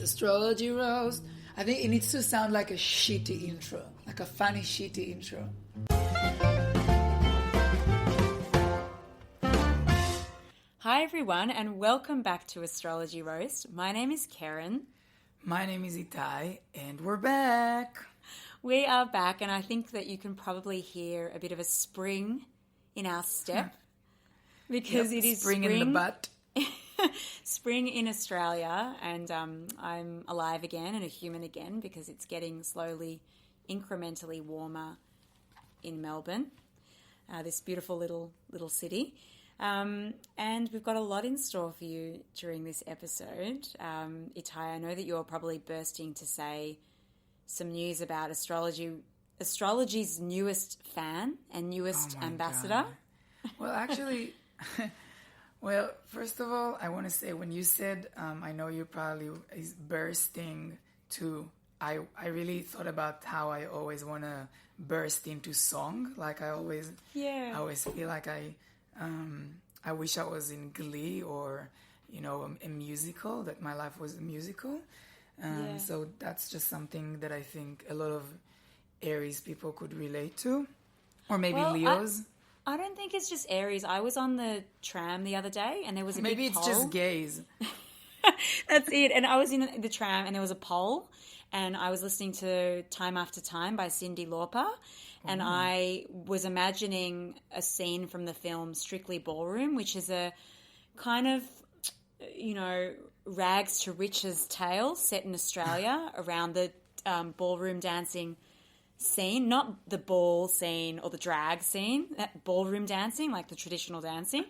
It's Astrology Roast. I think it needs to sound like a shitty intro, like a funny shitty intro. Hi everyone and welcome back to Astrology Roast. My name is Karen. My name is Itai and we're back. We are back and I think that you can probably hear a bit of a spring in our step because it is spring in the butt. Spring in Australia, and I'm alive again and a human again because it's getting slowly, incrementally warmer in Melbourne, this beautiful little city. And we've got a lot in store for you during this episode. Itai, I know that you're probably bursting to say some news about astrology's newest fan and newest ambassador. God. Well, actually... Well, first of all, I want to say when you said, I know you probably is bursting to, I really thought about how I always want to burst into song. Like I always feel like I wish I was in Glee or, you know, a musical, that my life was a musical. So that's just something that I think a lot of Aries people could relate to. Or maybe Leos. I don't think it's just Aries. I was on the tram the other day and there was a big poll. Maybe it's just gays. That's it. And I was in the tram and there was a poll and I was listening to Time After Time by Cyndi Lauper and I was imagining a scene from the film Strictly Ballroom, which is a kind of, you know, rags to riches tale set in Australia around the ballroom dancing scene, not the ball scene or the drag scene, that ballroom dancing, like the traditional dancing.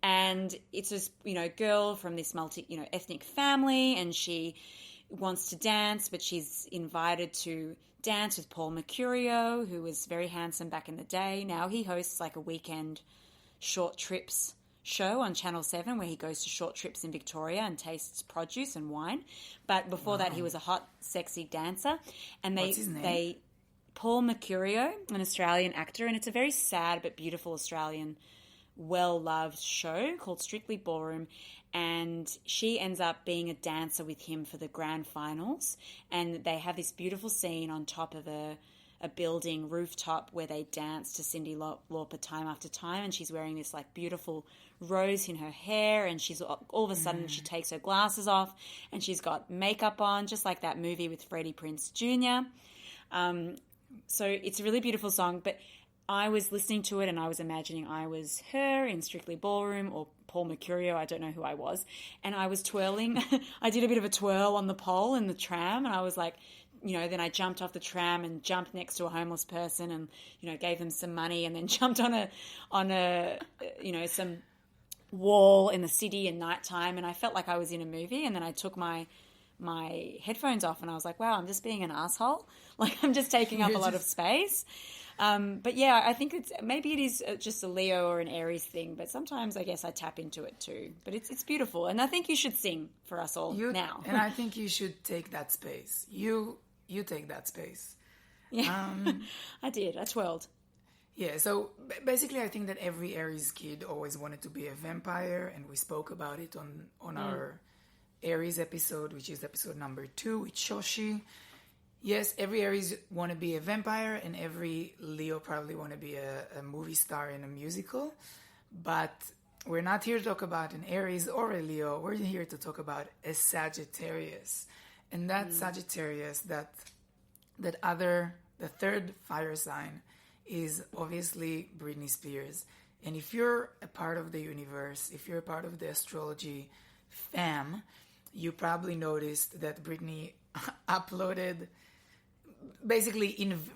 And it's this, you know, girl from this ethnic family and she wants to dance, but she's invited to dance with Paul Mercurio, who was very handsome back in the day. Now he hosts like a weekend short trips show on Channel 7 where he goes to short trips in Victoria and tastes produce and wine. But before that, he was a hot, sexy dancer. And What's his name? Paul Mercurio, an Australian actor, and it's a very sad but beautiful Australian, well-loved show called Strictly Ballroom, and she ends up being a dancer with him for the grand finals, and they have this beautiful scene on top of a building rooftop where they dance to Cyndi Lauper Time After Time, and she's wearing this like beautiful rose in her hair, and she's all of a sudden she takes her glasses off and she's got makeup on, just like that movie with Freddie Prinze Jr. So it's a really beautiful song, but I was listening to it and I was imagining I was her in Strictly Ballroom or Paul Mercurio, I don't know who I was, and I was twirling. I did a bit of a twirl on the pole in the tram and I was like, you know, then I jumped off the tram and jumped next to a homeless person and, you know, gave them some money and then jumped on a you know, some wall in the city at nighttime, and I felt like I was in a movie, and then I took my headphones off and I was like, wow, I'm just being an asshole. Like I'm just taking up a lot of space. But yeah, I think maybe it is just a Leo or an Aries thing, but sometimes I guess I tap into it too. But it's beautiful. And I think you should sing for us all now. And I think you should take that space. You take that space. Yeah, I did. I twirled. Yeah, so basically I think that every Aries kid always wanted to be a vampire, and we spoke about it on our Aries episode, which is episode number 2 with Shoshi. Yes, every Aries want to be a vampire, and every Leo probably want to be a movie star in a musical. But we're not here to talk about an Aries or a Leo. We're here to talk about a Sagittarius. And that Sagittarius, the third fire sign, is obviously Britney Spears. And if you're a part of the universe, if you're a part of the astrology fam, you probably noticed that Britney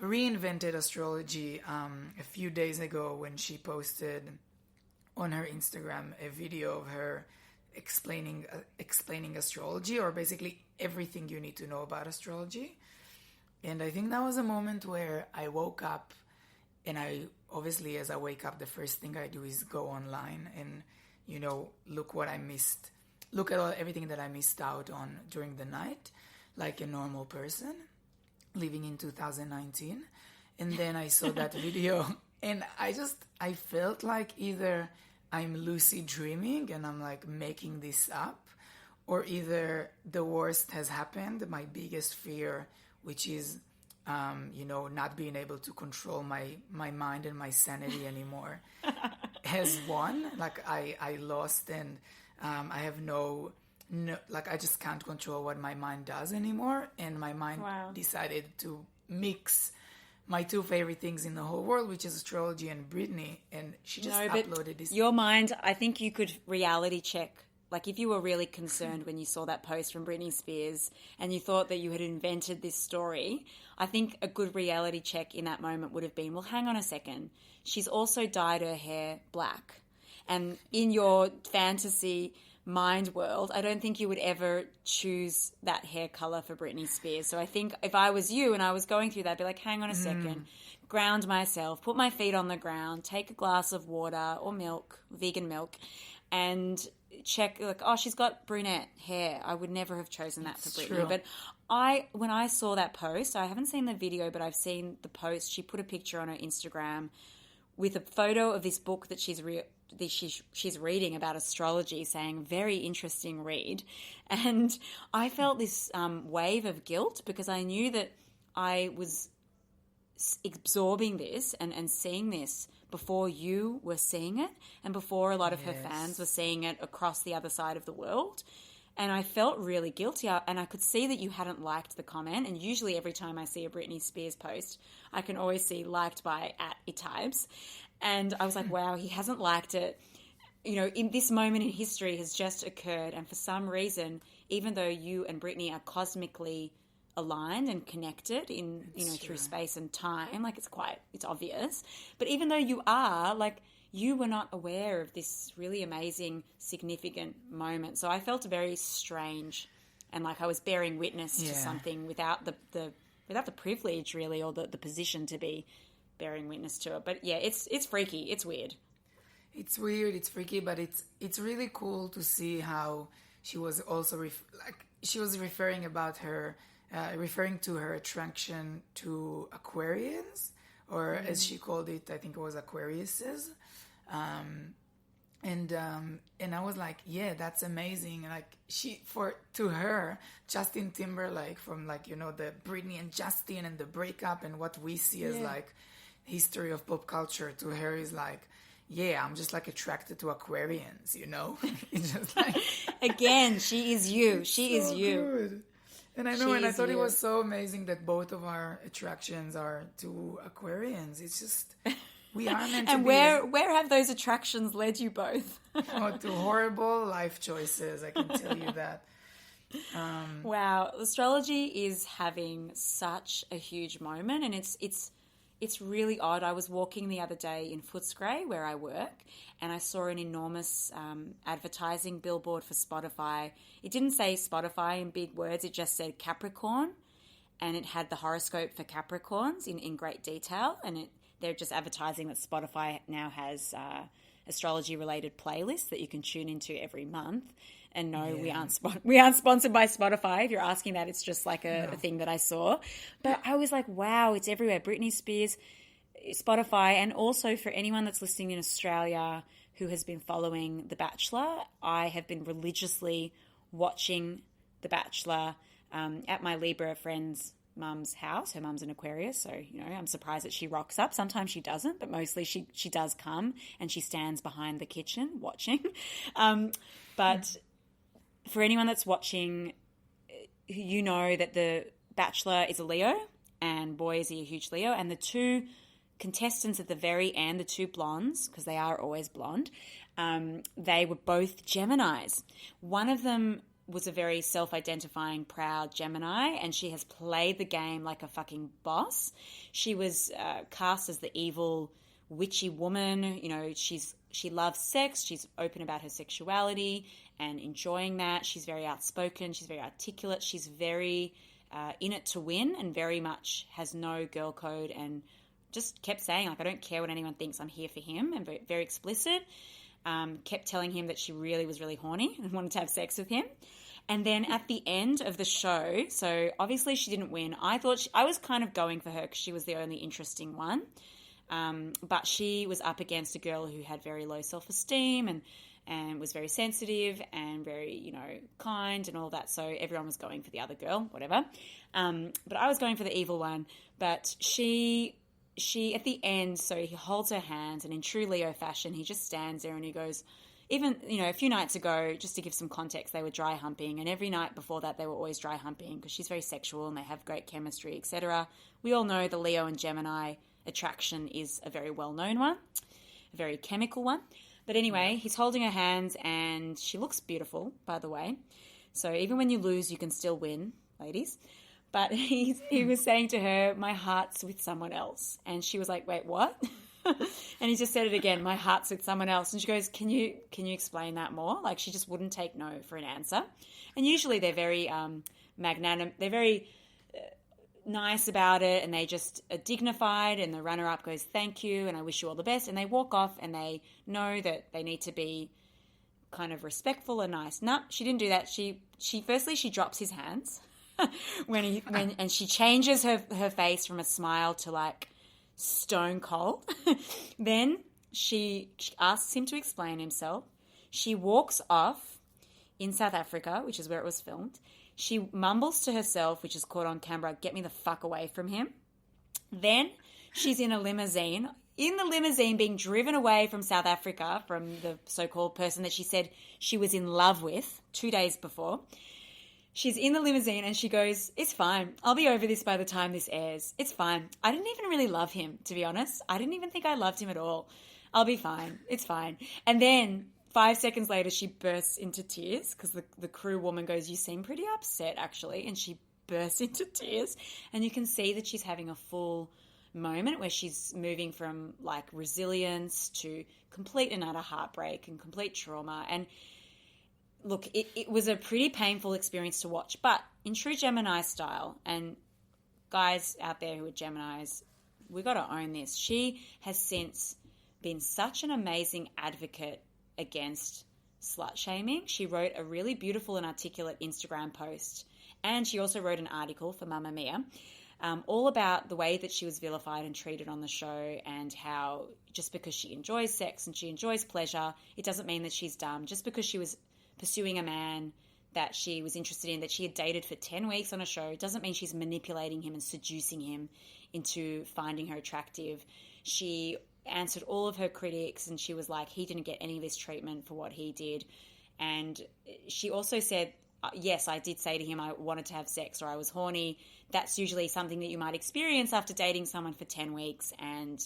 reinvented astrology a few days ago when she posted on her Instagram a video of her explaining astrology, or basically everything you need to know about astrology. And I think that was a moment where I woke up, and as I wake up, the first thing I do is go online and, you know, look at everything that I missed out on during the night, like a normal person living in 2019. And then I saw that video and I felt like either I'm lucid dreaming and I'm like making this up, or either the worst has happened, my biggest fear, which is, not being able to control my mind and my sanity anymore, has won. Like I lost, and I have no, like I just can't control what my mind does anymore. And my mind decided to mix my two favorite things in the whole world, which is astrology and Britney. And she just uploaded this. Your mind, I think you could reality check. Like if you were really concerned when you saw that post from Britney Spears and you thought that you had invented this story, I think a good reality check in that moment would have been, well, hang on a second. She's also dyed her hair black. And in your fantasy mind world, I don't think you would ever choose that hair color for Britney Spears. So I think if I was you and I was going through that, I'd be like, hang on a second, ground myself, put my feet on the ground, take a glass of water or milk, vegan milk, and check, like, oh, she's got brunette hair. I would never have chosen that for Britney. True. But when I saw that post, I haven't seen the video, but I've seen the post. She put a picture on her Instagram with a photo of this book that she's reading about astrology, saying, very interesting read. And I felt this wave of guilt because I knew that I was absorbing this and seeing this before you were seeing it and before a lot of her fans were seeing it across the other side of the world. And I felt really guilty, and I could see that you hadn't liked the comment. And usually every time I see a Britney Spears post, I can always see liked by @itibes. And I was like, wow, he hasn't liked it. In this moment in history has just occurred. And for some reason, even though you and Britney are cosmically aligned and connected through space and time, like it's obvious. But even though you are, like, you were not aware of this really amazing, significant moment. So I felt very strange and like I was bearing witness to something without the privilege really, or the position to be bearing witness to it. But yeah, it's freaky. It's weird. It's weird. It's freaky, but it's really cool to see how she was also she was referring to her attraction to Aquarians, or as she called it, I think it was Aquariuses. And I was like, yeah, that's amazing. Like to her, Justin Timberlake, from the Britney and Justin and the breakup and what we see as like history of pop culture, to her is like, yeah, I'm just like attracted to Aquarians, It's just like, again, she is you. She is you. Good. And I know, and I thought it was so amazing that both of our attractions are to Aquarians. It's just, we are meant to and be. where have those attractions led you both? To horrible life choices, I can tell you that. Wow, astrology is having such a huge moment, and it's really odd. I was walking the other day in Footscray, where I work, and I saw an enormous advertising billboard for Spotify. It didn't say Spotify in big words. It just said Capricorn, and it had the horoscope for Capricorns in great detail. And they're just advertising that Spotify now has astrology-related playlists that you can tune into every month. And no, we aren't sponsored by Spotify. If you're asking that, it's just like a thing that I saw. But I was like, wow, it's everywhere. Britney Spears, Spotify, and also for anyone that's listening in Australia who has been following The Bachelor, I have been religiously watching The Bachelor at my Libra friend's mum's house. Her mum's an Aquarius, so, I'm surprised that she rocks up. Sometimes she doesn't, but mostly she does come, and she stands behind the kitchen watching. But for anyone that's watching, you know that The Bachelor is a Leo and Boy is a huge Leo, and the two contestants at the very end, the two blondes, because they are always blonde, they were both Geminis. One of them was a very self-identifying, proud Gemini, and she has played the game like a fucking boss. She was cast as the evil, witchy woman. She loves sex. She's open about her sexuality and enjoying that. She's very outspoken. She's very articulate. She's very in it to win, and very much has no girl code, and just kept saying, like, I don't care what anyone thinks, I'm here for him, and very, very explicit. Kept telling him that she really was really horny and wanted to have sex with him. And then at the end of the show, so obviously she didn't win. I was kind of going for her because she was the only interesting one. But she was up against a girl who had very low self-esteem and and was very sensitive and very, kind and all that. So everyone was going for the other girl, whatever. But I was going for the evil one. But she at the end, so he holds her hands, and in true Leo fashion, he just stands there and he goes, even, a few nights ago, just to give some context, they were dry humping, and every night before that they were always dry humping because she's very sexual and they have great chemistry, etc. We all know the Leo and Gemini attraction is a very well-known one, a very chemical one. But anyway, he's holding her hands and she looks beautiful, by the way. So even when you lose, you can still win, ladies. But he was saying to her, my heart's with someone else. And she was like, wait, what? And he just said it again, my heart's with someone else. And she goes, can you explain that more? Like, she just wouldn't take no for an answer. And usually they're very magnanimous. They're very nice about it, and they just are dignified, and the runner-up goes, thank you, and I wish you all the best. And they walk off and they know that they need to be kind of respectful and nice. No, she didn't do that. She firstly, she drops his hands and she changes her face from a smile to like stone cold. Then she asks him to explain himself. She walks off in South Africa, which is where it was filmed. She mumbles to herself, which is caught on camera, get me the fuck away from him. Then she's in a limousine, being driven away from South Africa from the so-called person that she said she was in love with 2 days before. She's in the limousine and she goes, it's fine. I'll be over this by the time this airs. It's fine. I didn't even really love him, to be honest. I didn't even think I loved him at all. I'll be fine. It's fine. And then 5 seconds later, she bursts into tears because the crew woman goes, you seem pretty upset, actually. And she bursts into tears. And you can see that she's having a full moment where she's moving from, like, resilience to complete and utter heartbreak and complete trauma. And look, it was a pretty painful experience to watch. But in true Gemini style, and guys out there who are Geminis, we got to own this. She has since been such an amazing advocate against slut shaming. She wrote a really beautiful and articulate Instagram post, and she also wrote an article for Mamma Mia all about the way that she was vilified and treated on the show, and how just because she enjoys sex and she enjoys pleasure, it doesn't mean that she's dumb. Just because she was pursuing a man that she was interested in, that she had dated for 10 weeks on a show, doesn't mean she's manipulating him and seducing him into finding her attractive. She answered all of her critics, and she was like, he didn't get any of this treatment for what he did. And she also said, yes, I did say to him I wanted to have sex, or I was horny. That's usually something that you might experience after dating someone for 10 weeks, and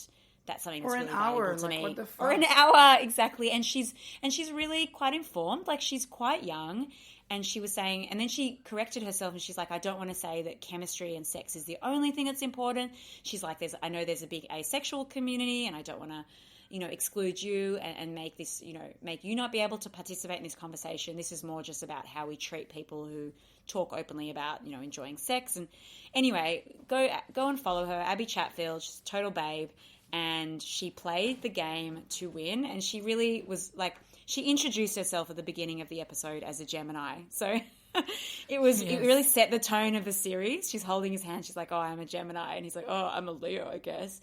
that's something that's really valuable to me. What the fuck? Or an hour, exactly. And she's really quite informed. Like, she's quite young. And she was saying, and then she corrected herself, and she's like, I don't want to say that chemistry and sex is the only thing that's important. She's like, I know there's a big asexual community, and I don't want to, exclude you and make this, make you not be able to participate in this conversation. This is more just about how we treat people who talk openly about, enjoying sex. And anyway, go and follow her, Abby Chatfield. She's a total babe, and she played the game to win. And she really was like, she introduced herself at the beginning of the episode as a Gemini. So it really set the tone of the series. She's holding his hand. She's like, oh, I'm a Gemini. And he's like, oh, I'm a Leo, I guess.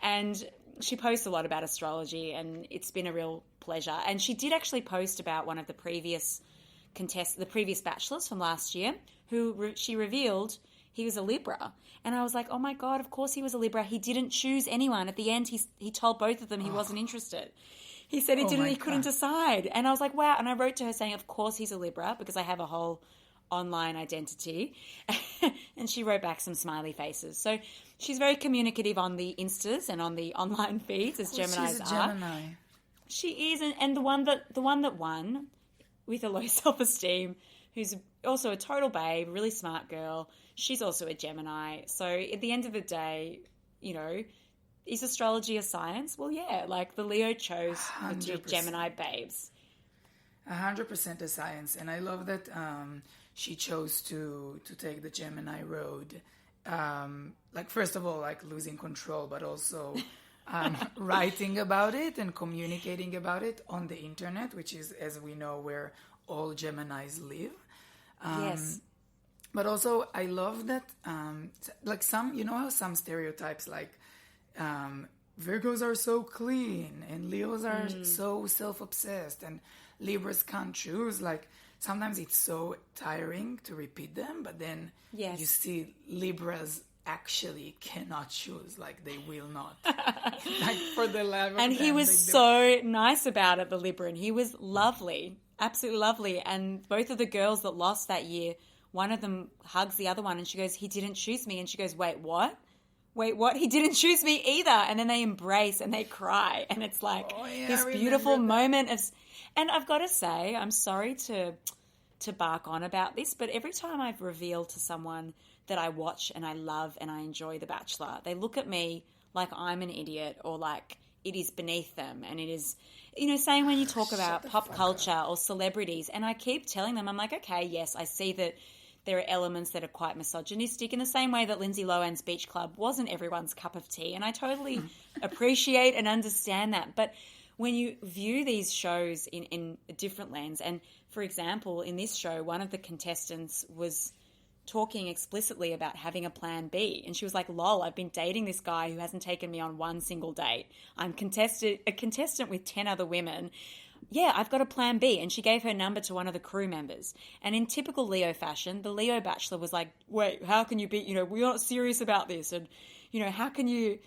And she posts a lot about astrology, and it's been a real pleasure. And she did actually post about one of the previous bachelors from last year, who she revealed he was a Libra. And I was like, oh my God, of course he was a Libra. He didn't choose anyone. At the end, he told both of them he wasn't interested. He said he couldn't decide. And I was like, wow. And I wrote to her saying, of course he's a Libra, because I have a whole online identity. And she wrote back some smiley faces. So she's very communicative on the Instas and on the online feeds, as Geminis she's a Gemini. are. She is. And the one that won with a low self-esteem, who's also a total babe, really smart girl, she's also a Gemini. So at the end of the day, is astrology a science? Well, yeah, like the Leo chose the two 100%. Gemini babes. 100% a science. And I love that she chose to take the Gemini road. Like, first of all, like losing control, but also writing about it and communicating about it on the internet, which is, as we know, where all Geminis live. Yes. But also, I love that, like some, how some stereotypes, like, Virgos are so clean and Leos are so self-obsessed, and Libras can't choose. Like sometimes it's so tiring to repeat them, but then Yes. you see Libras actually cannot choose. Like they will not. Like for the love of And he them, was they so nice about it, the Libran. He was lovely, absolutely lovely. And both of the girls that lost that year, one of them hugs the other one and she goes, he didn't choose me. And she goes, wait, what? Wait, what? He didn't choose me either. And then they embrace and they cry. And it's like this I beautiful remember that. moment of... And I've got to say, I'm sorry to bark on about this, but every time I've revealed to someone that I watch and I love and I enjoy The Bachelor, they look at me like I'm an idiot or like it is beneath them. And it is, you know, saying when you talk about pop culture or celebrities, and I keep telling them, I'm like, okay, yes, I see that there are elements that are quite misogynistic in the same way that Lindsay Lohan's Beach Club wasn't everyone's cup of tea. And I totally appreciate and understand that. But when you view these shows in a different lens, and for example, in this show, one of the contestants was talking explicitly about having a plan B. And she was like, lol, I've been dating this guy who hasn't taken me on one single date. I'm a contestant with 10 other women. Yeah, I've got a plan B. And she gave her number to one of the crew members. And in typical Leo fashion, the Leo Bachelor was like, wait, how can you be, you know, we're not serious about this. And, you know, how can you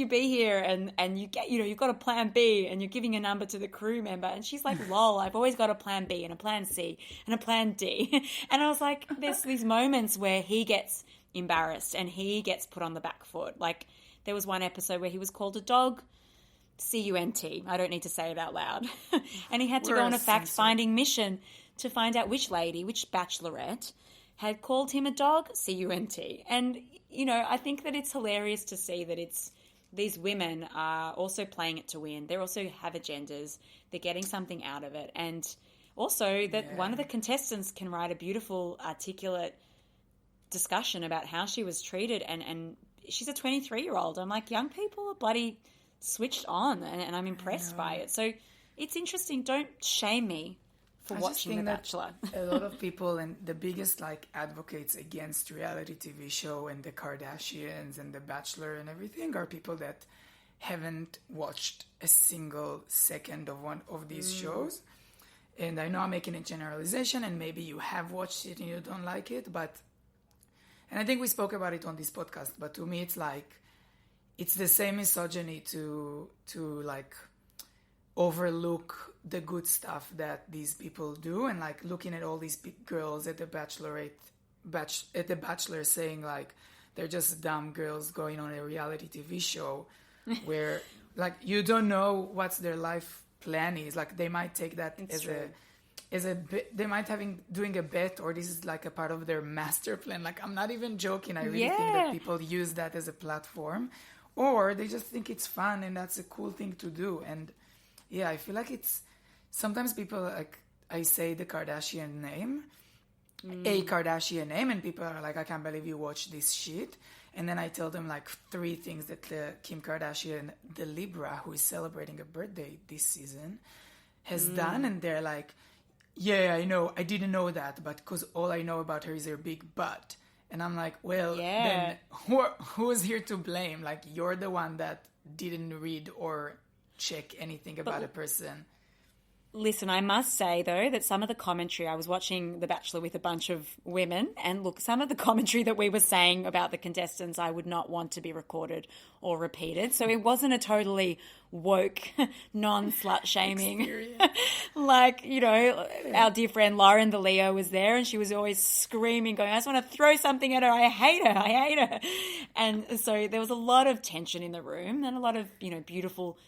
be here and you get, you know, you've got a plan B and you're giving a number to the crew member? And she's like, lol, I've always got a plan B and a plan C and a plan D. And I was like, there's these moments where he gets embarrassed and he gets put on the back foot. Like there was one episode where he was called a dog, C-U-N-T. I don't need to say it out loud. And he had to go on a fact-finding mission to find out which bachelorette, had called him a dog, C-U-N-T. And, you know, I think that it's hilarious to see that these women are also playing it to win. They also have agendas. They're getting something out of it. And also that one of the contestants can write a beautiful, articulate discussion about how she was treated. And she's a 23-year-old. I'm like, young people are bloody switched on, and I'm impressed by it. So it's interesting. Don't shame me for watching The Bachelor. A lot of people, and the biggest like advocates against reality TV show and the Kardashians and The Bachelor and everything, are people that haven't watched a single second of one of these shows. And I know I'm making a generalization, and maybe you have watched it and you don't like it, and I think we spoke about it on this podcast, but to me it's like, it's the same misogyny to like overlook the good stuff that these people do, and like looking at all these big girls at the Bachelor saying like they're just dumb girls going on a reality TV show where like you don't know what's their life plan is. Like they might take that as a they might doing a bet, or this is like a part of their master plan. Like I'm not even joking. I really think that people use that as a platform. Or they just think it's fun and that's a cool thing to do. And yeah, I feel like it's sometimes people like, I say the Kardashian name, a Kardashian name, and people are like, I can't believe you watch this shit. And then I tell them like 3 things that Kim Kardashian, the Libra, who is celebrating a birthday this season, has done. And they're like, yeah, I know, I didn't know that, but because all I know about her is her big butt. And I'm like, well, then who's here to blame? Like, you're the one that didn't read or check anything about a person. Listen, I must say, though, that some of the commentary, I was watching The Bachelor with a bunch of women, and look, some of the commentary that we were saying about the contestants, I would not want to be recorded or repeated. So it wasn't a totally woke, non-slut shaming. Like, you know, our dear friend Lauren, the Leo, was there, and she was always screaming, going, I just want to throw something at her. I hate her. And so there was a lot of tension in the room and a lot of, you know, beautiful,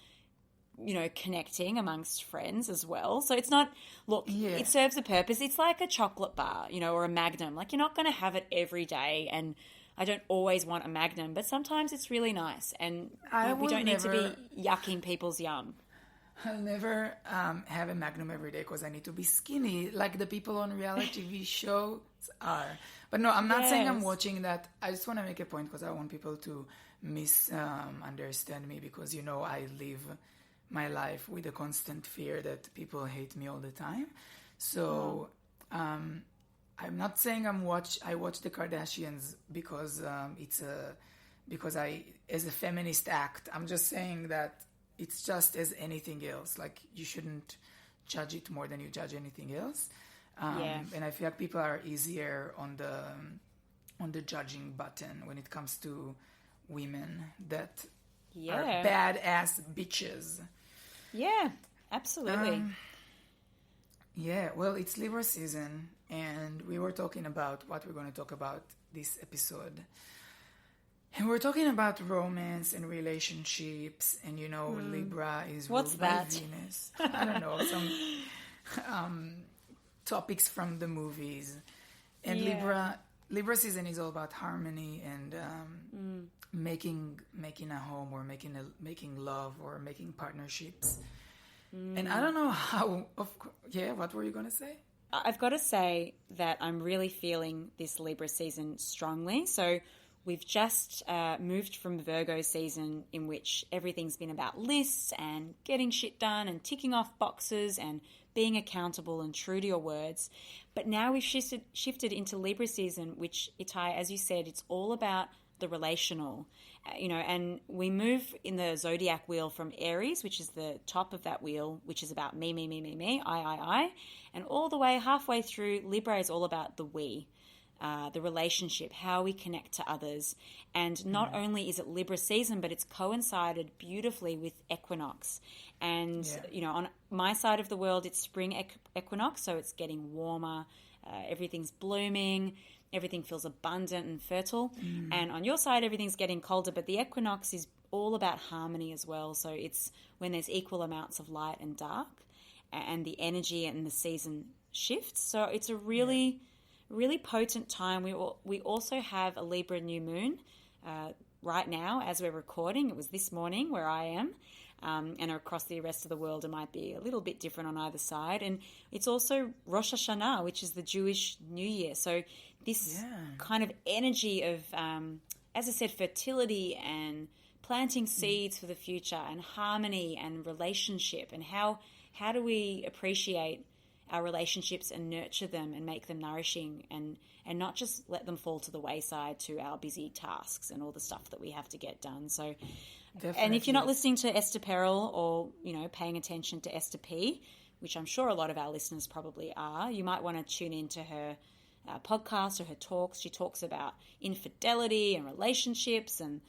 you know, connecting amongst friends as well. So it's not, look, it serves a purpose. It's like a chocolate bar, you know, or a Magnum. Like, you're not going to have it every day, and I don't always want a Magnum, but sometimes it's really nice, and we don't need to be yucking people's yum. I'll never have a Magnum every day because I need to be skinny like the people on reality TV shows are. But no, I'm not saying I'm watching that. I just want to make a point because I want people to misunderstand me, because, you know, I live my life with a constant fear that people hate me all the time. So I'm not saying I watch the Kardashians because because as a feminist act. I'm just saying that it's just as anything else. Like, you shouldn't judge it more than you judge anything else. Yeah. And I feel like people are easier on the judging button when it comes to women that are badass bitches. Yeah, absolutely. Yeah, well, it's Libra season, and we were talking about what we're going to talk about this episode. And we're talking about romance and relationships, and Libra is What's ruled by that? Venus. I don't know, some topics from the movies. And Libra season is all about harmony and making a home, or making love, or making partnerships. And I don't know how. What were you going to say? I've got to say that I'm really feeling this Libra season strongly. So we've just moved from Virgo season, in which everything's been about lists and getting shit done and ticking off boxes and being accountable and true to your words. But now we've shifted into Libra season, which, Itai, as you said, it's all about the relational, and we move in the zodiac wheel from Aries, which is the top of that wheel, which is about me, me, me, me, me, I, and all the way halfway through, Libra is all about the we. The relationship, how we connect to others. And not only is it Libra season, but it's coincided beautifully with equinox. And, on my side of the world, it's spring equinox, so it's getting warmer, everything's blooming, everything feels abundant and fertile. And on your side, everything's getting colder, but the equinox is all about harmony as well. So it's when there's equal amounts of light and dark, and the energy and the season shifts. So it's a really potent time. We also have a Libra new moon right now as we're recording. It was this morning where I am, and across the rest of the world it might be a little bit different on either side. And it's also Rosh Hashanah, which is the Jewish New Year. So this kind of energy of, as I said, fertility and planting seeds for the future, and harmony and relationship, and how do we appreciate our relationships and nurture them and make them nourishing, and not just let them fall to the wayside to our busy tasks and all the stuff that we have to get done. So, definitely. And if you're not listening to Esther Perel, or, paying attention to Esther P., which I'm sure a lot of our listeners probably are, you might want to tune into her podcast or her talks. She talks about infidelity and relationships and,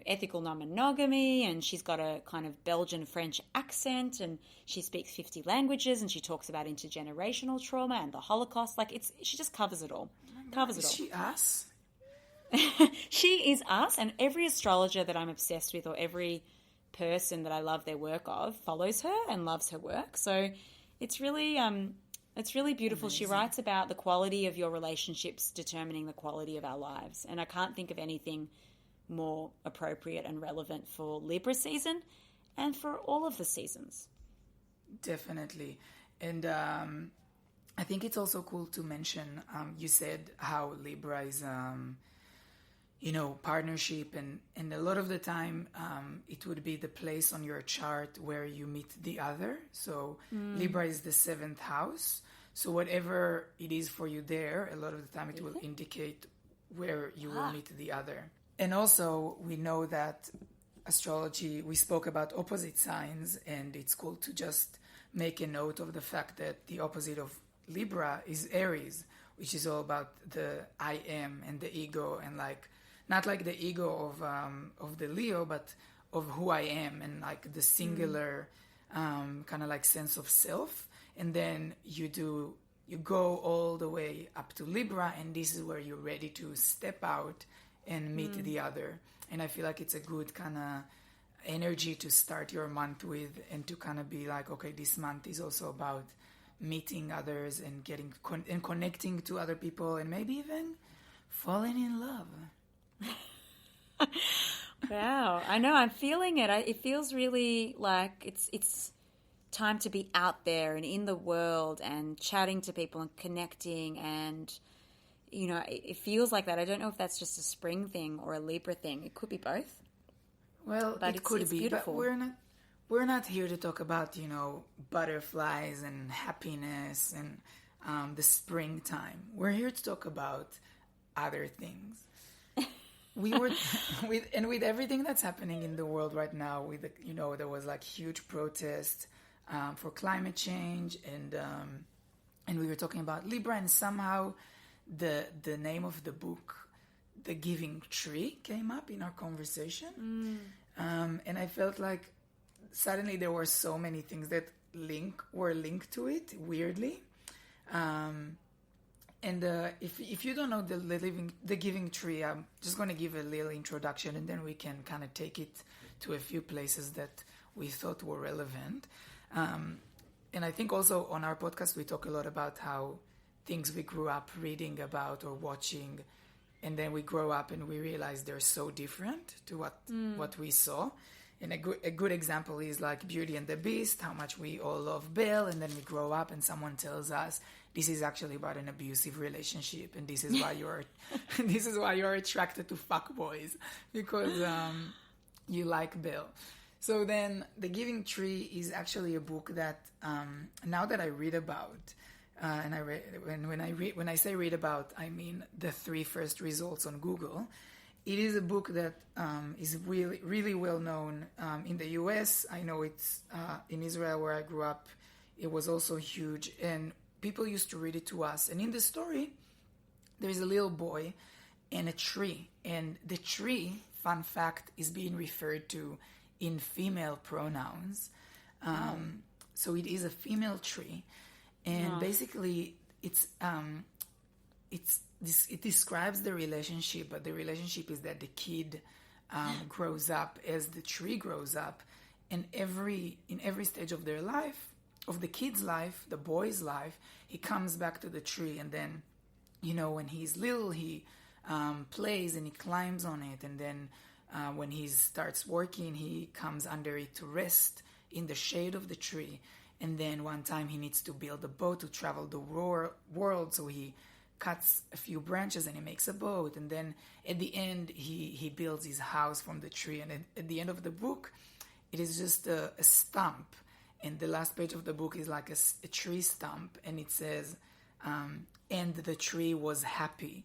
ethical non-monogamy, and she's got a kind of Belgian-French accent, and she speaks 50 languages, and she talks about intergenerational trauma and the Holocaust. She just covers it all. Is she us? She is us, and every astrologer that I'm obsessed with, or every person that I love their work of, follows her and loves her work. So it's really beautiful. Amazing. She writes about the quality of your relationships determining the quality of our lives, and I can't think of anything more appropriate and relevant for Libra season and for all of the seasons. Definitely. And I think it's also cool to mention, you said how Libra is, partnership, and a lot of the time it would be the place on your chart where you meet the other. So Libra is the 7th house. So whatever it is for you there, a lot of the time it will indicate where you will meet the other. And also, we know that astrology, we spoke about opposite signs, and it's cool to just make a note of the fact that the opposite of Libra is Aries, which is all about the I am and the ego, and not like the ego of the Leo, but of who I am, and the singular kind of sense of self. And then you go all the way up to Libra, and this is where you're ready to step out and meet the other. And I feel like it's a good kind of energy to start your month with, and to kind of be okay, this month is also about meeting others and getting and connecting to other people, and maybe even falling in love. Wow, I know, I'm feeling it. It feels really like it's time to be out there and in the world and chatting to people and connecting, and it feels like that. I don't know if that's just a spring thing or a Libra thing. It could be both. Well, it could be, beautiful. But we're not here to talk about, butterflies and happiness and the springtime. We're here to talk about other things. We were with everything that's happening in the world right now. There was huge protest for climate change, and we were talking about Libra, and somehow the name of the book, The Giving Tree, came up in our conversation. And I felt like suddenly there were so many things that were linked to it, weirdly. And if you don't know the Giving Tree, I'm just going to give a little introduction, and then we can kind of take it to a few places that we thought were relevant. And I think also on our podcast we talk a lot about how things we grew up reading about or watching, and then we grow up and we realize they're so different to what we saw. And a good example is like Beauty and the Beast, how much we all love Belle, and then we grow up and someone tells us this is actually about an abusive relationship, and this is why you're attracted to fuckboys, because you like Belle. So then The Giving Tree is actually a book that now that I read about, and when I say read about, I mean the 3 first results on Google. It is a book that is really, really well known in the US. I know it's in Israel, where I grew up. It was also huge, and people used to read it to us. And in the story, there's a little boy and a tree, and the tree, fun fact, is being referred to in female pronouns. So it is a female tree, and basically it describes the relationship, but the relationship is that the kid grows up as the tree grows up, and in every stage of their life, of the kid's life, the boy's life, he comes back to the tree, and then, when he's little, he plays and he climbs on it, and then when he starts working, he comes under it to rest in the shade of the tree. And then one time he needs to build a boat to travel the world, so he cuts a few branches and he makes a boat. And then at the end, he builds his house from the tree. And at the end of the book, it is just a stump. And the last page of the book is like a tree stump. And it says, and the tree was happy.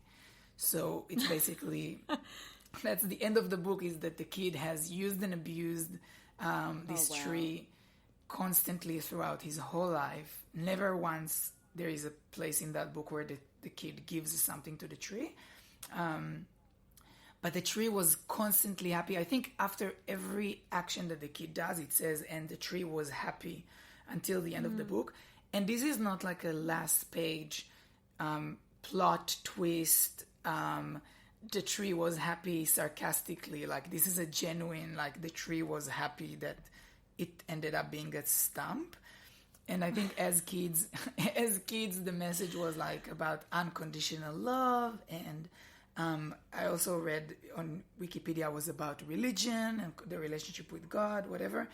So it's basically... That's the end of the book, is that the kid has used and abused this tree constantly throughout his whole life. Never once there is a place in that book where the kid gives something to the tree. But the tree was constantly happy. I think after every action that the kid does, it says, and the tree was happy, until the end of the book. And this is not like a last page plot twist, the tree was happy sarcastically. Like, this is a genuine, like, the tree was happy that it ended up being a stump. And I think as kids, the message was like about unconditional love. And I also read on Wikipedia was about religion and the relationship with God, whatever.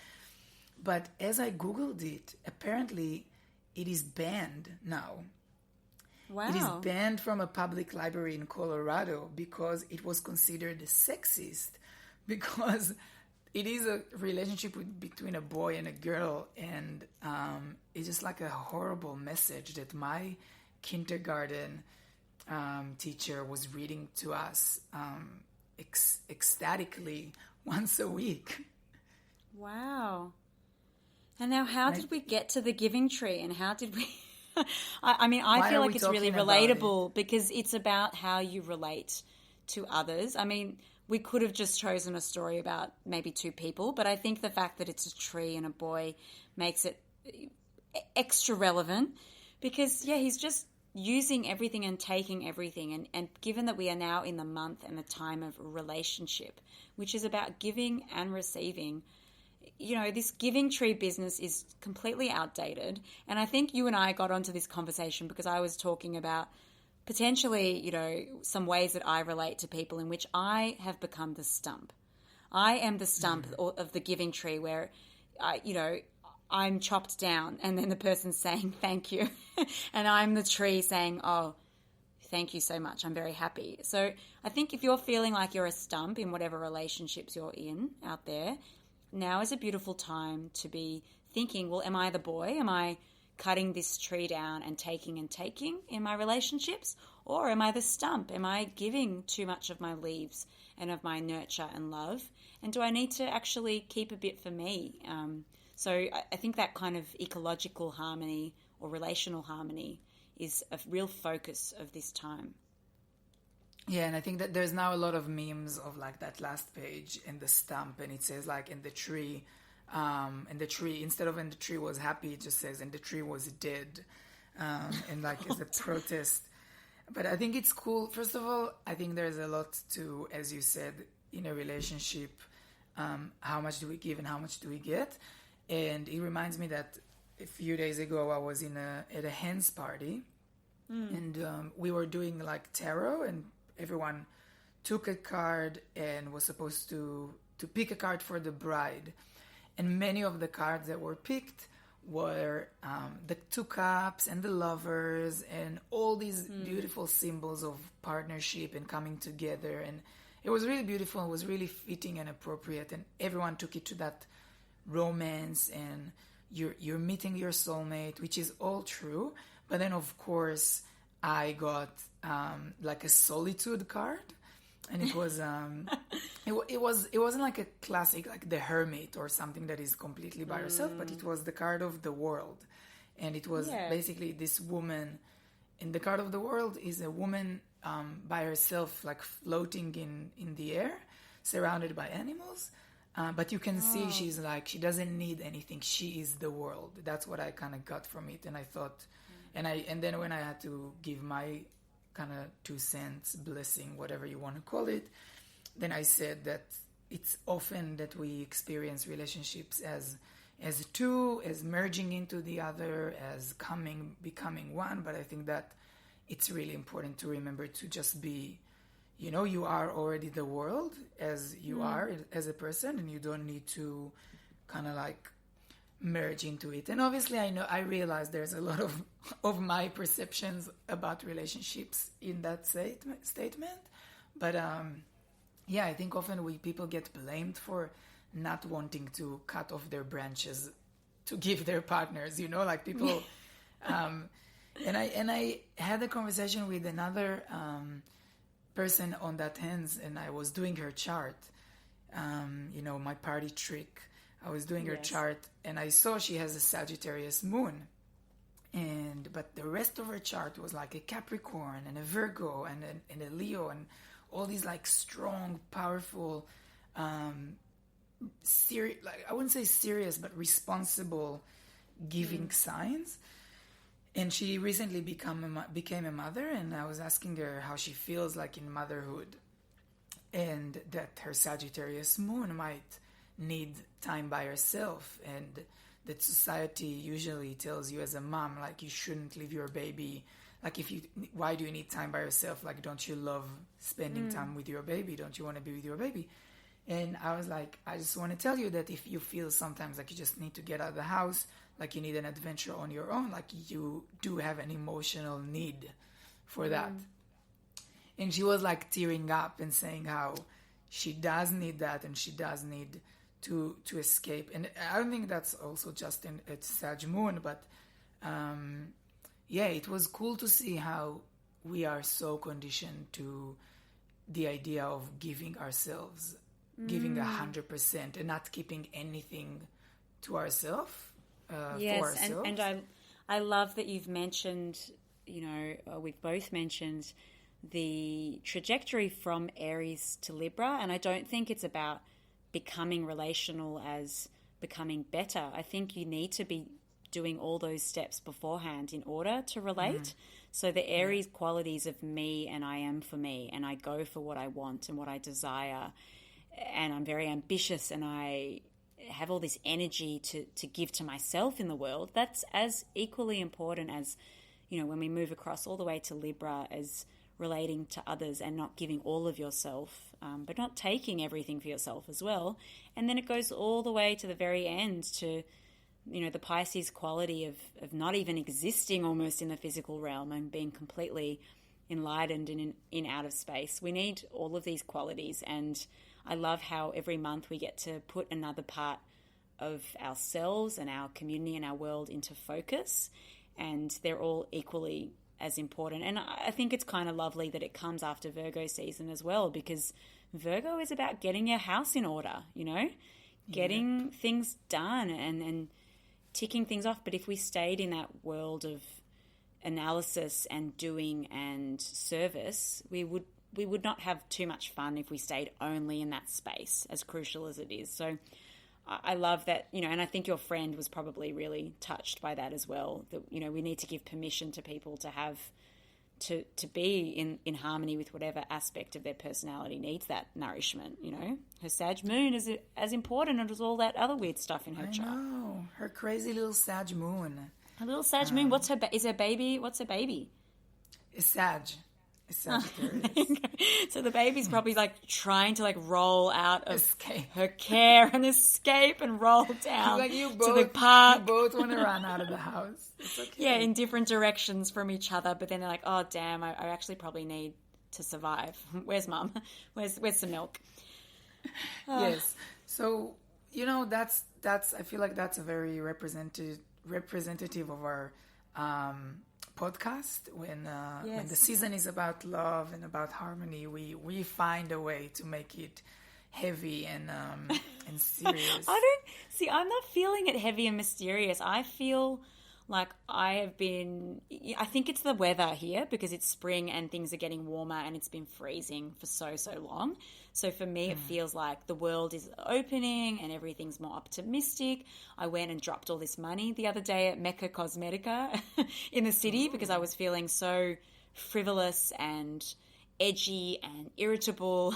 But as I Googled it, apparently it is banned now. Wow. It is banned from a public library in Colorado because it was considered sexist, because it is a relationship between a boy and a girl, and it's just like a horrible message that my kindergarten teacher was reading to us ecstatically once a week. Wow. And now how did we get to the Giving Tree, and how did we... I feel like it's really relatable because it's about how you relate to others. I mean, we could have just chosen a story about maybe 2 people, but I think the fact that it's a tree and a boy makes it extra relevant because, he's just using everything and taking everything. And given that we are now in the month and the time of relationship, which is about giving and receiving, this Giving Tree business is completely outdated. And I think you and I got onto this conversation because I was talking about potentially, some ways that I relate to people in which I have become the stump. I am the stump of the Giving Tree where, I'm chopped down and then the person's saying thank you. And I'm the tree saying, oh, thank you so much. I'm very happy. So I think if you're feeling like you're a stump in whatever relationships you're in out there, now is a beautiful time to be thinking, well, am I the boy? Am I cutting this tree down and taking in my relationships? Or am I the stump? Am I giving too much of my leaves and of my nurture and love? And do I need to actually keep a bit for me? So I think that kind of ecological harmony or relational harmony is a real focus of this time. Yeah, and I think that there's now a lot of memes of like that last page in the Stump, and it says like in the tree, instead of "and the tree was happy," it just says "and the tree was dead," and like as a protest. But I think it's cool. First of all, I think there's a lot to, as you said, in a relationship, how much do we give and how much do we get? And it reminds me that a few days ago I was at a hen's party, and we were doing like tarot, and everyone took a card and was supposed to pick a card for the bride. And many of the cards that were picked were the two cups and the lovers and all these beautiful symbols of partnership and coming together. And it was really beautiful. It was really fitting and appropriate. And everyone took it to that romance and you're meeting your soulmate, which is all true. But then, of course, I got like a solitude card, and it was it wasn't like a classic like the hermit or something that is completely by herself, but it was the card of the world, and it was basically this woman. In the card of the world is a woman by herself, like floating in the air, surrounded by animals. But you can see she's like, she doesn't need anything. She is the world. That's what I kind of got from it. And I thought, and then when I had to give my kind of 2 cents blessing, whatever you want to call it, then I said that it's often that we experience relationships as two, as merging into the other, as becoming one. But I think that it's really important to remember to just be, you are already the world as you are as a person, and you don't need to kind of like merge into it. And obviously I realize there's a lot of my perceptions about relationships in that statement. But I think often people get blamed for not wanting to cut off their branches to give their partners, like people. And I had a conversation with another person on that hands, and I was doing her chart, my party trick. I was doing her chart, and I saw she has a Sagittarius moon, but the rest of her chart was like a Capricorn and a Virgo and a Leo, and all these like strong, powerful, like I wouldn't say serious, but responsible, giving signs. And she recently became a mother, and I was asking her how she feels like in motherhood, and that her Sagittarius moon might need time by herself, and that society usually tells you as a mom, like, you shouldn't leave your baby. Like, why do you need time by yourself? Like, don't you love spending time with your baby? Don't you want to be with your baby? And I was like, I just want to tell you that if you feel sometimes like you just need to get out of the house, like you need an adventure on your own, like you do have an emotional need for that. And she was like tearing up and saying how she does need that, and she does need to escape. And I don't think that's also just in Sag Moon, but it was cool to see how we are so conditioned to the idea of giving ourselves, giving 100% and not keeping anything to ourselves. Yes, and I love that you've mentioned, we've both mentioned the trajectory from Aries to Libra, and I don't think it's about becoming relational as becoming better. I think you need to be doing all those steps beforehand in order to relate. So the Aries qualities of me, and I am for me, and I go for what I want and what I desire, and I'm very ambitious, and I have all this energy to give to myself in the world. That's as equally important as, when we move across all the way to Libra, as relating to others and not giving all of yourself, but not taking everything for yourself as well. And then it goes all the way to the very end to, the Pisces quality of not even existing almost in the physical realm and being completely enlightened and in outer space. We need all of these qualities, and I love how every month we get to put another part of ourselves and our community and our world into focus, and they're all equally as important. And I think it's kind of lovely that it comes after Virgo season as well, because Virgo is about getting your house in order, getting things done and ticking things off. But if we stayed in that world of analysis and doing and service, we would not have too much fun if we stayed only in that space, as crucial as it is. So I love that, and I think your friend was probably really touched by that as well, that, we need to give permission to people to have, to be in harmony with whatever aspect of their personality needs that nourishment, Her Sag moon is as important as all that other weird stuff in her chart. I know. Her crazy little Sag moon. Her little Sag moon, what's her baby? What's her baby? It's Sag. Sagittarius. So the baby's probably like trying to like roll out of Escape. her care and escape and roll down like to the park. You both want to run out of the house. It's okay. Yeah, in different directions from each other. But then they're like, oh damn, I actually probably need to survive. Where's mum? Where's some milk? Yes. So that's I feel like that's a very representative of our podcast. When the season is about love and about harmony, we find a way to make it heavy and serious. I'm not feeling it heavy and mysterious. I feel like I think it's the weather here, because it's spring and things are getting warmer and it's been freezing for so long. So for me, it feels like the world is opening and everything's more optimistic. I went and dropped all this money the other day at Mecca Cosmetica in the city because I was feeling so frivolous and edgy and irritable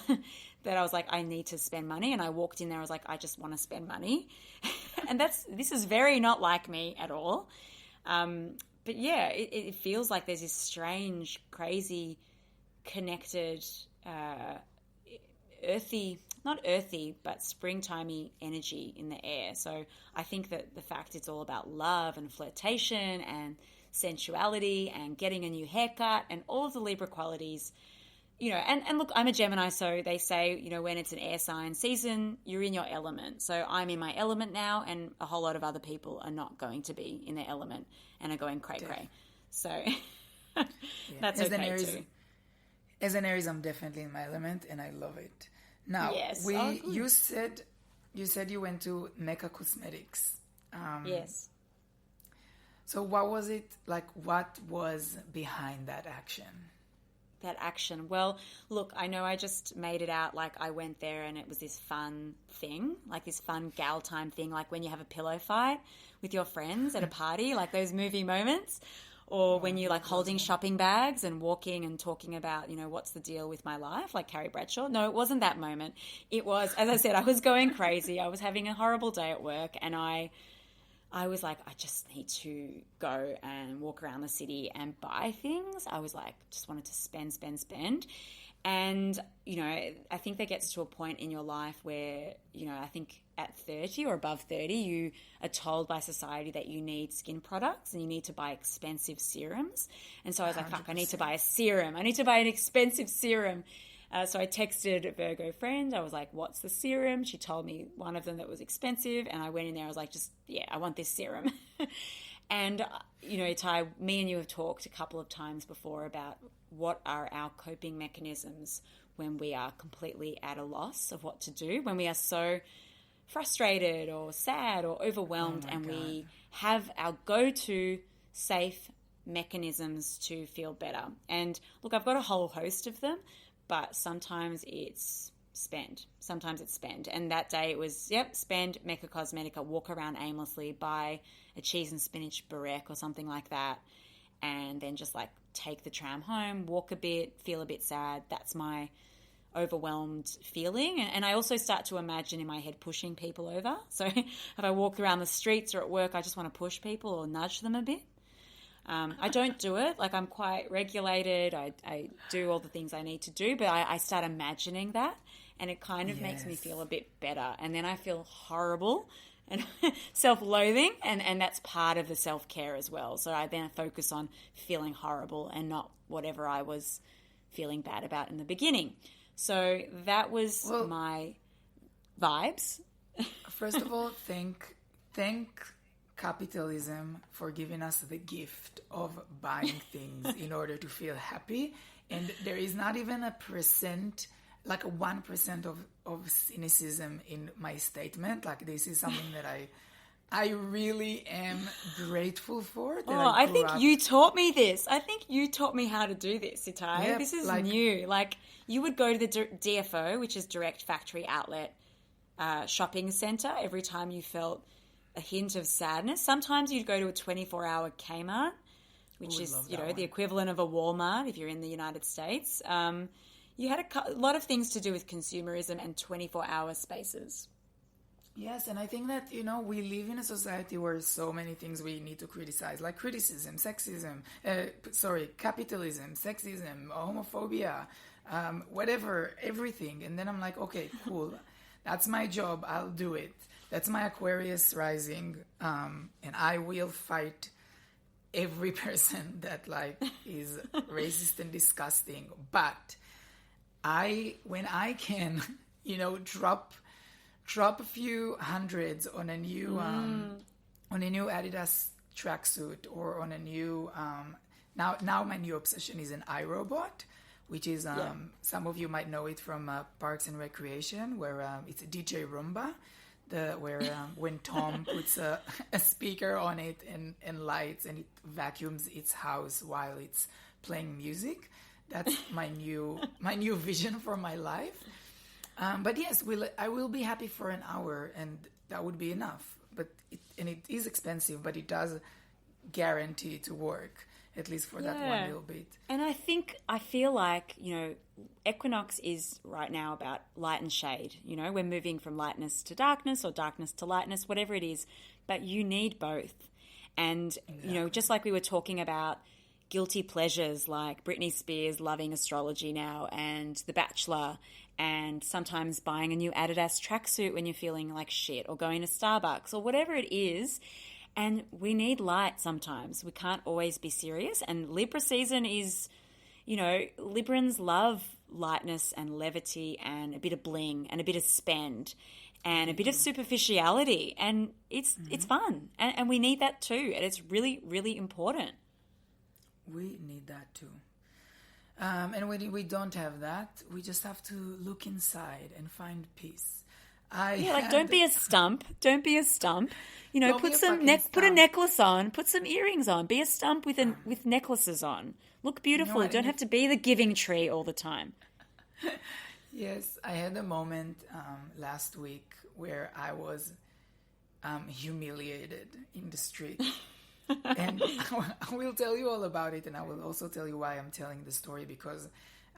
that I was like, I need to spend money. And I walked in there, I was like, I just want to spend money. And this is very not like me at all. But yeah, it feels like there's this strange, crazy, connected, not earthy, but springtimey energy in the air. So I think that the fact it's all about love and flirtation and sensuality and getting a new haircut and all of the Libra qualities, and look, I'm a Gemini, so they say, when it's an air sign season, you're in your element. So I'm in my element now, and a whole lot of other people are not going to be in their element and are going cray-cray. So that's okay too. As an Aries, I'm definitely in my element, and I love it. Now, yes. You said you went to Mecca Cosmetics. Yes. So what was it like? What was behind that action? Well, look, I know I just made it out like I went there and it was this fun thing, like this fun gal time thing, like when you have a pillow fight with your friends at a party, like those movie moments, or when you're like holding shopping bags and walking and talking about, what's the deal with my life, like Carrie Bradshaw. No, it wasn't that moment. It was, as I said, I was going crazy. I was having a horrible day at work, and I was like, I just need to go and walk around the city and buy things. I was like, just wanted to spend. And, I think that gets to a point in your life where, I think at 30 or above 30, you are told by society that you need skin products and you need to buy expensive serums. And so I was like, fuck, I need to buy a serum. I need to buy an expensive serum. So I texted a Virgo friend. I was like, what's the serum? She told me one of them that was expensive. And I went in there. I was like, I want this serum. And, Ty, me and you have talked a couple of times before about what are our coping mechanisms when we are completely at a loss of what to do, when we are so frustrated or sad or overwhelmed, and we have our go-to safe mechanisms to feel better. And look, I've got a whole host of them, but sometimes it's spend. And that day it was, spend, Mecca Cosmetica, walk around aimlessly, buy a cheese and spinach barek or something like that, and then just like take the tram home, walk a bit, feel a bit sad. That's my overwhelmed feeling. And I also start to imagine in my head pushing people over. So if I walk around the streets or at work, I just want to push people or nudge them a bit. I don't do it. Like, I'm quite regulated. I do all the things I need to do, but I start imagining that, and it kind of makes me feel a bit better. And then I feel horrible and self-loathing, and that's part of the self-care as well. So I then focus on feeling horrible and not whatever I was feeling bad about in the beginning. So that was my vibes. First of all, thank capitalism for giving us the gift of buying things in order to feel happy. And there is not even a percent like a 1% of cynicism in my statement. Like this is something that I really am grateful for. That I think up. you taught me this. I think you taught me how to do this, Itai. Yep, this is like, new. Like, you would go to the DFO, which is Direct Factory Outlet shopping centre, every time you felt a hint of sadness. Sometimes you'd go to a 24-hour Kmart, which is, the equivalent of a Walmart if you're in the United States. You had a lot of things to do with consumerism and 24-hour spaces. Yes, and I think that, we live in a society where so many things we need to criticize, like criticism, sexism, capitalism, sexism, homophobia, whatever, everything. And then I'm like, okay, cool. That's my job. I'll do it. That's my Aquarius rising. And I will fight every person that is racist and disgusting. But when I can, drop a few hundreds on a new Adidas tracksuit, or on a new now my new obsession is an iRobot, which is some of you might know it from Parks and Recreation, where it's a DJ Roomba, when Tom puts a speaker on it and lights, and it vacuums its house while it's playing music. That's my new vision for my life. But yes, I will be happy for an hour, and that would be enough. But it is expensive, but it does guarantee to work, at least for that one little bit. And I feel like, equinox is right now about light and shade. We're moving from lightness to darkness, or darkness to lightness, whatever it is. But you need both. And, just like we were talking about guilty pleasures like Britney Spears loving astrology now, and The Bachelor, and sometimes buying a new Adidas tracksuit when you're feeling like shit, or going to Starbucks, or whatever it is. And we need light sometimes. We can't always be serious. And Libra season is, Librans love lightness and levity and a bit of bling and a bit of spend and a bit of superficiality. And it's fun. And we need that too. And it's really, really important. We need that too. And when we don't have that, we just have to look inside and find peace. Don't be a stump. Don't be a stump. Put a necklace on. Put some earrings on. Be a stump with necklaces on. Look beautiful. Don't have to be the giving tree all the time. Yes, I had a moment last week where I was humiliated in the street. And I will tell you all about it, and I will also tell you why I'm telling the story, because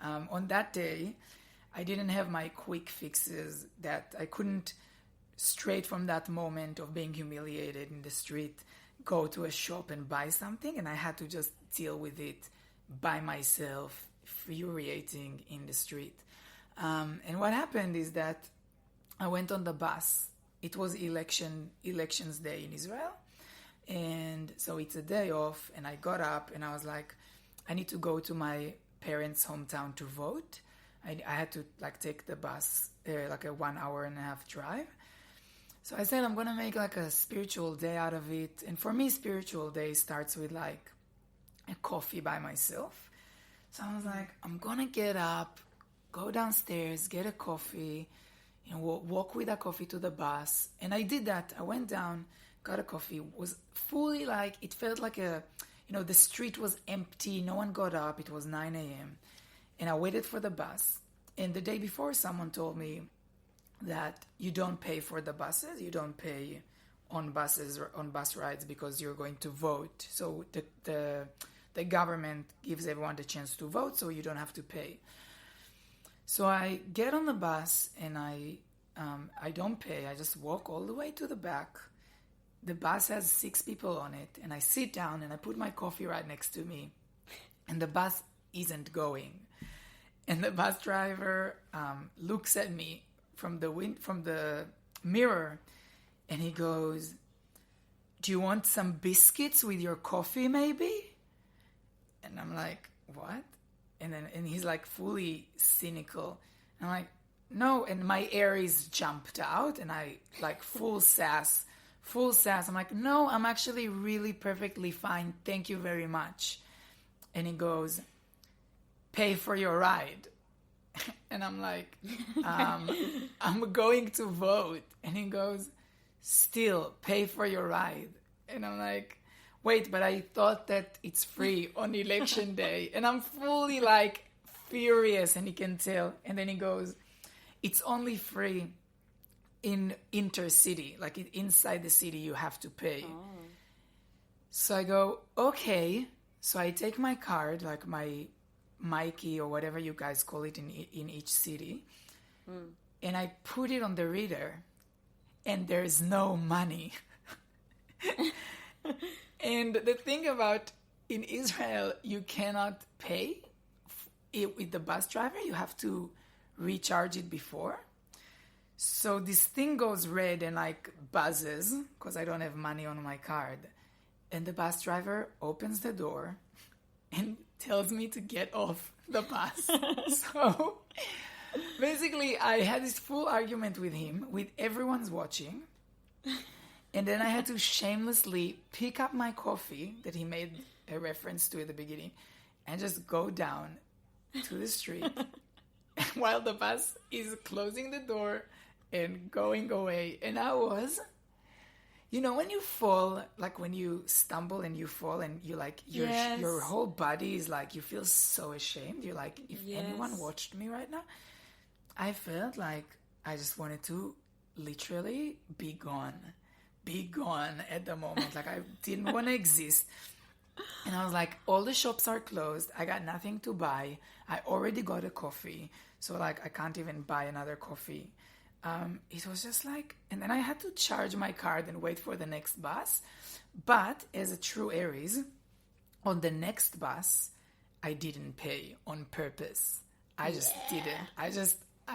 on that day, I didn't have my quick fixes, that I couldn't, straight from that moment of being humiliated in the street, go to a shop and buy something, and I had to just deal with it by myself, infuriating in the street. And what happened is that I went on the bus. It was elections day in Israel. And so it's a day off, and I got up and I was like, I need to go to my parents' hometown to vote. I had to take the bus, like a 1 hour and a half drive. So I said, I'm going to make a spiritual day out of it. And for me, spiritual day starts with a coffee by myself. So I was like, I'm going to get up, go downstairs, get a coffee, walk with a coffee to the bus. And I did that. I went down, got a coffee, was fully it felt like the street was empty. No one got up. It was 9 a.m. And I waited for the bus. And the day before, someone told me that you don't pay for the buses. You don't pay on buses or on bus rides because you're going to vote. So the government gives everyone the chance to vote, so you don't have to pay. So I get on the bus and I don't pay. I just walk all the way to the back. The bus has 6 people on it, and I sit down and I put my coffee right next to me, and the bus isn't going. And the bus driver looks at me from the mirror, and he goes, "Do you want some biscuits with your coffee, maybe?" And I'm like, "What?" And he's fully cynical. I'm like, "No." And my Aries jumped out, and I full sass. I'm like, "No, I'm actually really perfectly fine. Thank you very much." And he goes, "Pay for your ride." And I'm like, I'm going to vote. And he goes, still, pay for your ride. And I'm like, wait, but I thought that it's free on election day. And I'm fully like furious, and he can tell. And then he goes, it's only free in intercity, like inside the city you have to pay. So I go, okay. So I take my card, like my Mikey or whatever you guys call it in each city, and I put it on the reader, and there's no money. And the thing about in Israel, you cannot pay it with the bus driver. You have to recharge it before. So this thing goes red and like buzzes because I don't have money on my card. And the bus driver opens the door and tells me to get off the bus. So basically I had this full argument with him, with everyone's watching. And then I had to shamelessly pick up my coffee that he made a reference to at the beginning and just go down to the street while the bus is closing the door and going away. And I was, you know, when you fall, like when you stumble and you fall and you like, your whole body is like, you feel so ashamed. You're like, if anyone watched me right now, I felt like I just wanted to literally be gone at the moment. Like I didn't want to exist. And I was like, all the shops are closed. I got nothing to buy. I already got a coffee. So like, I can't even buy another coffee. It was just like, and then I had to charge my card and wait for the next bus. But as a true Aries, on the next bus, I didn't pay on purpose. I just didn't. I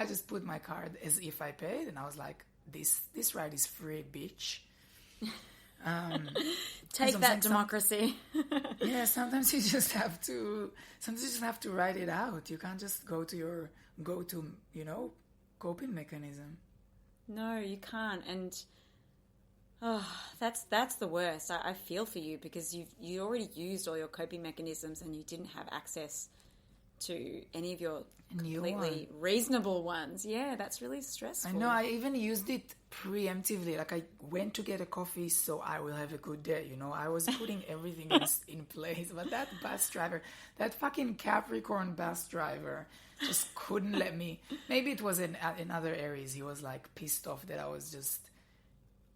just put my card as if I paid, and I was like, this ride is free, bitch. Take that, democracy. Yeah, sometimes you just have to write it out. You can't just go to your go-to, coping mechanism. No, you can't. And that's the worst. I feel for you because you already used all your coping mechanisms and you didn't have access to any of your completely reasonable ones. Yeah, that's really stressful. I know. I even used it preemptively. Like I went to get a coffee so I will have a good day. I was putting everything in place. But that bus driver, that fucking Capricorn bus driver, just couldn't let me. Maybe it was in other areas. He was like pissed off that I was just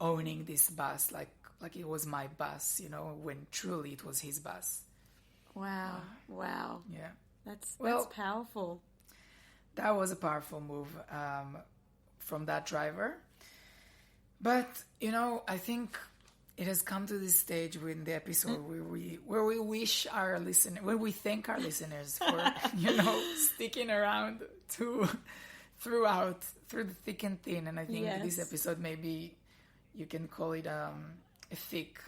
owning this bus, like it was my bus, when truly it was his bus. Wow. Yeah. That's powerful. That was a powerful move from that driver. But, I think it has come to this stage in the episode where we wish our listeners, where we thank our listeners for, sticking around through the thick and thin. And I think this episode, maybe you can call it a thick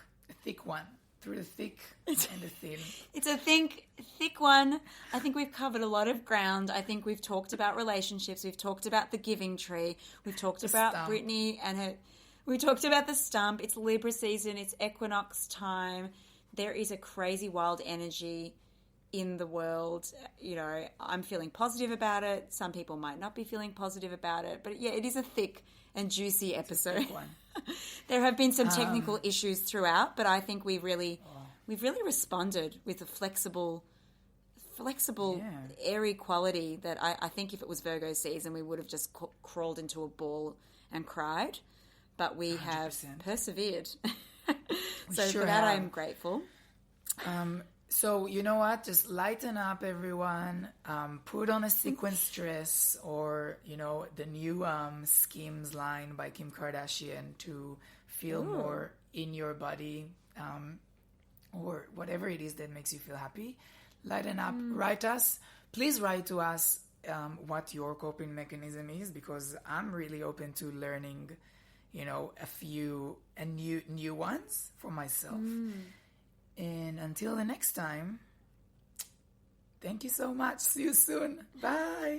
one. Through the thick and the thin. It's a thick one. I think we've covered a lot of ground. I think we've talked about relationships. We've talked about the giving tree. We've talked about Stump. Britney and her. We talked about the Stump. It's Libra season. It's equinox time. There is a crazy wild energy in the world. I'm feeling positive about it. Some people might not be feeling positive about it. But yeah, it is a thick and juicy episode. Thick one. There have been some technical issues throughout, but I think we've really responded with a flexible, airy quality that I think if it was Virgo season, we would have just crawled into a ball and cried. But we 100%. Have persevered. So for that, I'm grateful. So you know what? Just lighten up, everyone. Put on a sequence dress or, the new Skims line by Kim Kardashian to feel more in your body or whatever it is that makes you feel happy. Lighten up. Write us. Please write to us what your coping mechanism is, because I'm really open to learning, a few new ones for myself. And until the next time, thank you so much. See you soon. Bye.